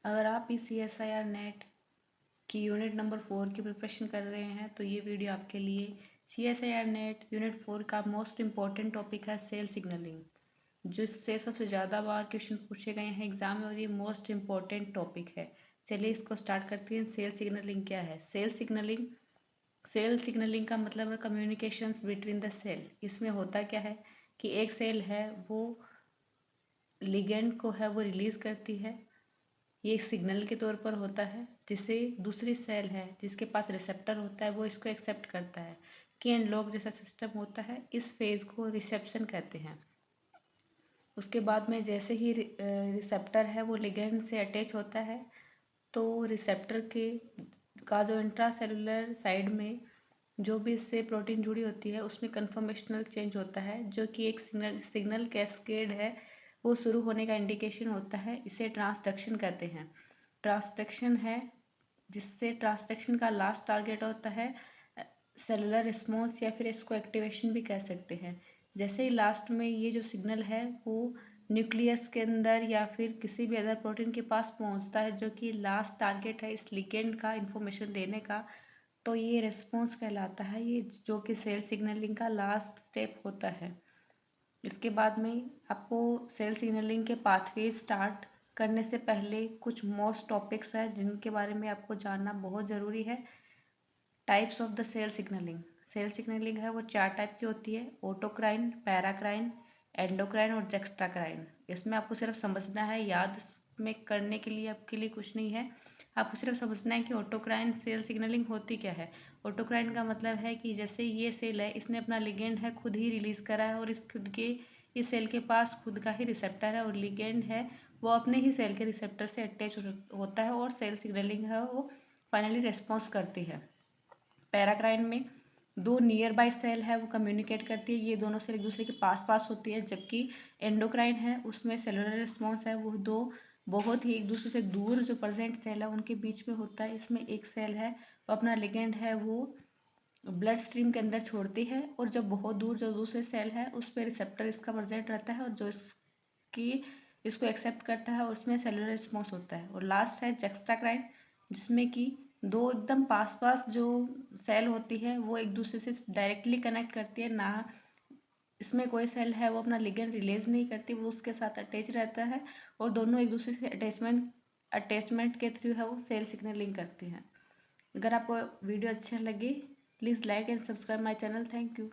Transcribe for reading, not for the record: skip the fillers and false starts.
अगर आप इस CSIR नेट की यूनिट नंबर 4 की प्रिपरेशन कर रहे हैं तो ये वीडियो आपके लिए। CSIR नेट यूनिट 4 का मोस्ट इम्पॉर्टेंट टॉपिक है सेल सिग्नलिंग, जिससे सबसे ज़्यादा बार क्वेश्चन पूछे गए हैं एग्जाम में, और ये मोस्ट इम्पॉर्टेंट टॉपिक है। चलिए इसको स्टार्ट करते हैं। सेल सिग्नलिंग क्या है? सेल सिग्नलिंग का मतलब है कम्युनिकेशंस बिटवीन द सेल। इसमें होता क्या है कि एक सेल है वो लिगेंड को है वो रिलीज करती है, ये एक सिग्नल के तौर पर होता है, जिसे दूसरी सेल है जिसके पास रिसेप्टर होता है वो इसको एक्सेप्ट करता है। की एंड लॉक जैसा सिस्टम होता है, इस फेज को रिसेप्शन कहते हैं। उसके बाद में जैसे ही रिसेप्टर है वो लिगेंड से अटैच होता है, तो रिसेप्टर के का जो इंट्रा सेलुलर साइड में जो भी इससे प्रोटीन जुड़ी होती है उसमें कन्फर्मेशनल चेंज होता है, जो कि एक सिग्नल कैस्केड है वो शुरू होने का इंडिकेशन होता है। इसे ट्रांसडक्शन कहते हैं। ट्रांसडक्शन है जिससे ट्रांसडक्शन का लास्ट टारगेट होता है सेलुलर रिस्पॉन्स, या फिर इसको एक्टिवेशन भी कह सकते हैं। जैसे ही लास्ट में ये जो सिग्नल है वो न्यूक्लियस के अंदर या फिर किसी भी अदर प्रोटीन के पास पहुंचता है, जो कि लास्ट टारगेट है इस लिगेंड का इंफॉर्मेशन देने का, तो ये रिस्पॉन्स कहलाता है, ये जो कि सेल सिग्नलिंग का लास्ट स्टेप होता है। इसके बाद में आपको सेल सिग्नलिंग के पाथवे स्टार्ट करने से पहले कुछ मोस्ट टॉपिक्स हैं जिनके बारे में आपको जानना बहुत ज़रूरी है। Types of the cell signalling है वो 4 टाइप की होती है: ऑटोक्राइन, पैराक्राइन, एंडोक्राइन और जेक्स्ट्राक्राइन। इसमें आपको सिर्फ समझना है, याद में करने के लिए आपके लिए कुछ नहीं है। आपको सिर्फ समझना है कि ऑटोक्राइन सेल सिग्नलिंग होती क्या है। ऑटोक्राइन का मतलब है कि जैसे ये सेल है, इसने अपना लिगेंड है खुद ही रिलीज करा है, और इस सेल के पास खुद का ही रिसेप्टर है, और लिगेंड है वो अपने ही सेल के रिसेप्टर से अटैच होता है, और सेल सिग्नलिंग है वो फाइनली रिस्पॉन्स करती है। पैराक्राइन में दो नियर बाय सेल है वो कम्युनिकेट करती है, ये दोनों सेल एक दूसरे के पास पास होती है। जबकि एंडोक्राइन है उसमें सेलुलर रिस्पॉन्स है वो दो बहुत ही एक दूसरे से दूर जो प्रेजेंट सेल है उनके बीच में होता है। इसमें एक सेल है वो अपना लिगेंड है वो ब्लड स्ट्रीम के अंदर छोड़ती है, और जब बहुत दूर जो दूसरे सेल है उस पर रिसेप्टर इसका प्रेजेंट रहता है, और जो इसको एक्सेप्ट करता है और उसमें सेलुलर रिस्पॉन्स होता है। और लास्ट है जेक्स्ट्राक्राइन, जिसमें कि दो एकदम पास पास जो सेल होती है वो एक दूसरे से डायरेक्टली कनेक्ट करती है ना, इसमें कोई सेल है वो अपना लिगेंड रिलीज नहीं करती, वो उसके साथ अटैच रहता है, और दोनों एक दूसरे से अटैचमेंट के थ्रू है वो सेल सिग्नलिंग करती हैं। अगर आपको वीडियो अच्छा लगे please like and subscribe my channel. Thank you.